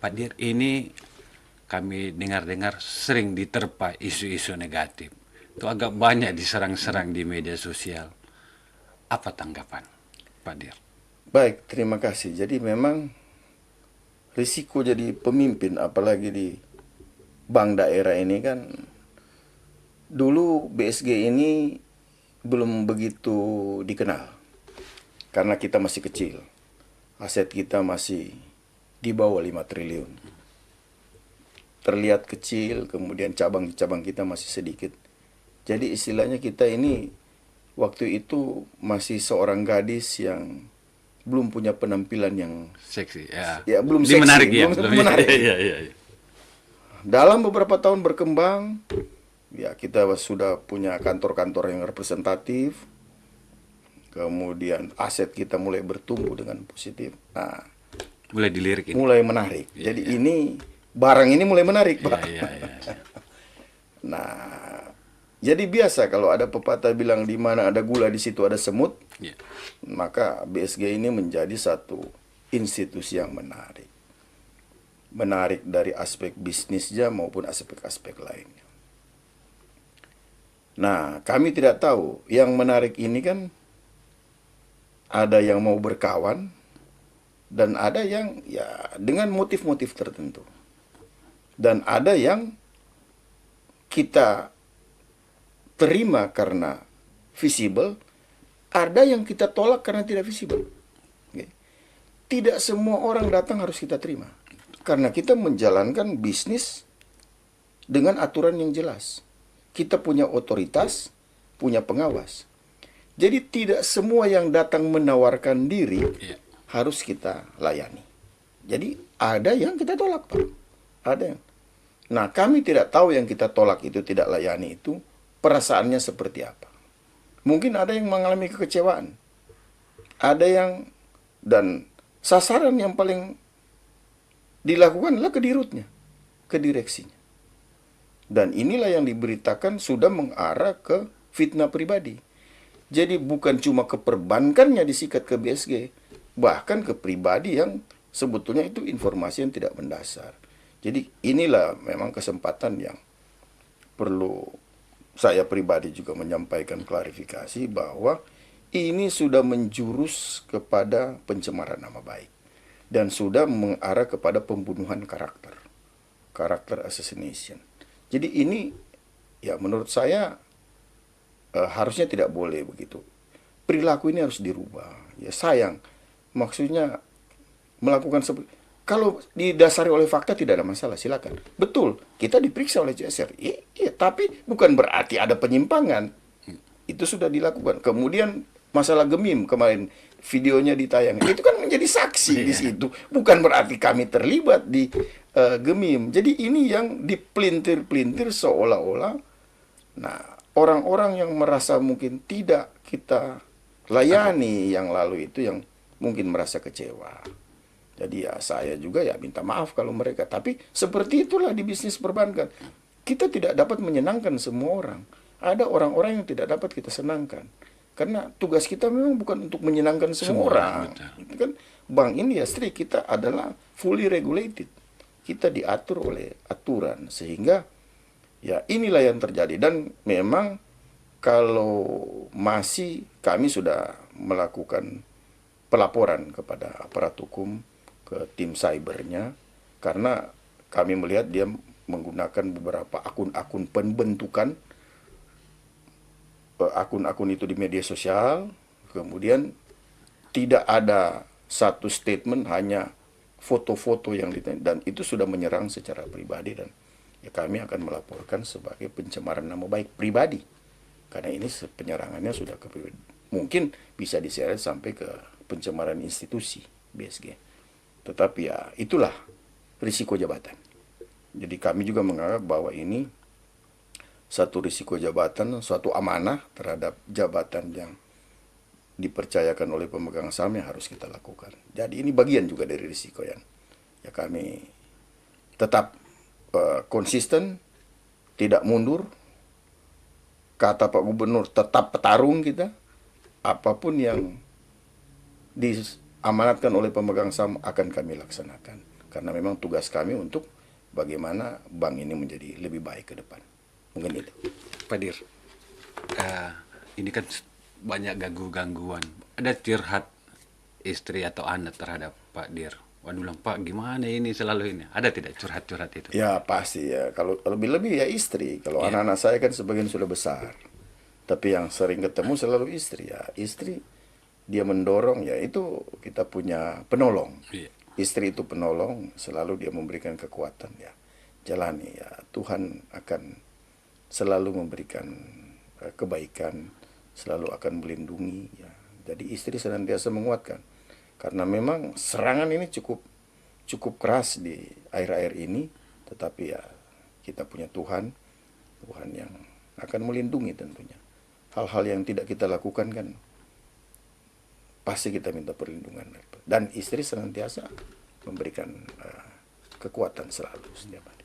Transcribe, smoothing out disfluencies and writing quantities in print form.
Pak Dir, ini kami dengar-dengar sering diterpa isu-isu negatif. Itu agak banyak diserang-serang di media sosial. Apa tanggapan, Pak Dir? Baik, terima kasih. Jadi memang risiko jadi pemimpin apalagi di bank daerah ini kan dulu BSG ini belum begitu dikenal karena kita masih kecil. Aset kita masih di bawah 5 triliun. Terlihat kecil, kemudian cabang-cabang kita masih sedikit. Jadi istilahnya kita ini waktu itu masih seorang gadis yang belum punya penampilan yang Seksi, ya. ya belum Ini menarik seksi, ya, belum belum menarik. ya, ya, ya. Dalam beberapa tahun berkembang, ya kita sudah punya kantor-kantor yang representatif, kemudian aset kita mulai bertumbuh dengan positif. Nah, Mulai dilirik ini. mulai menarik. Iya, Jadi iya. ini barang ini mulai menarik, Iya, Pak. iya, iya. Nah, jadi biasa kalau ada pepatah bilang di mana ada gula di situ ada semut, Iya. maka BSG ini menjadi satu institusi yang menarik. Menarik dari aspek bisnisnya maupun aspek-aspek lainnya. Nah, kami tidak tahu. Yang menarik ini kan ada yang mau berkawan dan ada yang ya dengan motif-motif tertentu. Dan ada yang kita terima karena visible, ada yang kita tolak karena tidak visible. Oke. Tidak semua orang datang harus kita terima. Karena kita menjalankan bisnis dengan aturan yang jelas. Kita punya otoritas, punya pengawas. Jadi tidak semua yang datang menawarkan diri Iya. harus kita layani. Jadi ada yang kita tolak, Pak. Ada yang. Nah, kami tidak tahu yang kita tolak itu, tidak layani itu, perasaannya seperti apa. Mungkin ada yang mengalami kekecewaan. Ada yang, dan sasaran yang paling dilakukan adalah ke dirutnya, ke direksinya. Dan inilah yang diberitakan sudah mengarah ke fitnah pribadi. Jadi bukan cuma ke perbankannya disikat ke BSG, bahkan ke pribadi yang sebetulnya itu informasi yang tidak mendasar. Jadi inilah memang kesempatan yang perlu saya pribadi juga menyampaikan klarifikasi bahwa ini sudah menjurus kepada pencemaran nama baik dan sudah mengarah kepada pembunuhan karakter, karakter assassination. Jadi ini ya menurut saya harusnya tidak boleh begitu. Perilaku ini harus dirubah. Ya sayang, maksudnya melakukan kalau didasari oleh fakta tidak ada masalah, silakan. Betul, kita diperiksa oleh CSR. Iya, tapi bukan berarti ada penyimpangan. Itu sudah dilakukan. Kemudian masalah Gemim kemarin videonya ditayangkan. Itu kan menjadi saksi di situ. Bukan berarti kami terlibat di Gemim. Jadi ini yang dipelintir-pelintir seolah-olah. Nah, orang-orang yang merasa mungkin tidak kita layani yang lalu itu yang mungkin merasa kecewa. Jadi ya saya juga ya minta maaf kalau mereka. Tapi seperti itulah di bisnis perbankan. Kita tidak dapat menyenangkan semua orang. Ada orang-orang yang tidak dapat kita senangkan. Karena tugas kita memang bukan untuk menyenangkan semua orang. Itu kan bank industri kita adalah fully regulated. Kita diatur oleh aturan. Sehingga ya inilah yang terjadi. Dan memang kalau masih kami sudah melakukan pelaporan kepada aparat hukum, ke tim cybernya, karena kami melihat dia menggunakan beberapa akun-akun pembentukan akun-akun itu di media sosial, kemudian tidak ada satu statement, hanya foto-foto yang dan itu sudah menyerang secara pribadi dan ya kami akan melaporkan sebagai pencemaran nama baik pribadi karena ini penyerangannya sudah ke pribadi. Mungkin bisa diseret sampai ke pencemaran institusi BSG. Tetapi ya itulah risiko jabatan. Jadi kami juga menganggap bahwa ini satu risiko jabatan, suatu amanah terhadap jabatan yang dipercayakan oleh pemegang saham yang harus kita lakukan. Jadi ini bagian juga dari risiko yang ya kami tetap konsisten, tidak mundur. Kata Pak Gubernur, tetap petarung kita. Apapun yang diamanatkan oleh pemegang saham akan kami laksanakan. Karena memang tugas kami untuk bagaimana bank ini menjadi lebih baik ke depan. Mungkin itu. Pak Dir, ini kan banyak gangguan. Ada curhat istri atau anak terhadap Pak Dir. Waduh, bilang, Pak, gimana ini selalu ini? Ada tidak curhat-curhat itu? Ya pasti ya. Kalau lebih-lebih ya istri. Kalau Iya. anak-anak saya kan sebagian sudah besar. Tapi yang sering ketemu selalu istri ya. Istri dia mendorong ya itu kita punya penolong. Iya. Istri itu penolong, selalu dia memberikan kekuatan ya. Jalani ya. Tuhan akan selalu memberikan kebaikan, selalu akan melindungi ya. Jadi istri senantiasa menguatkan. Karena memang serangan ini cukup keras di akhir-akhir ini, tetapi ya kita punya Tuhan, Tuhan yang akan melindungi tentunya. Hal-hal yang tidak kita lakukan kan pasti kita minta perlindungan. Dan istri senantiasa memberikan kekuatan selalu setiap hari.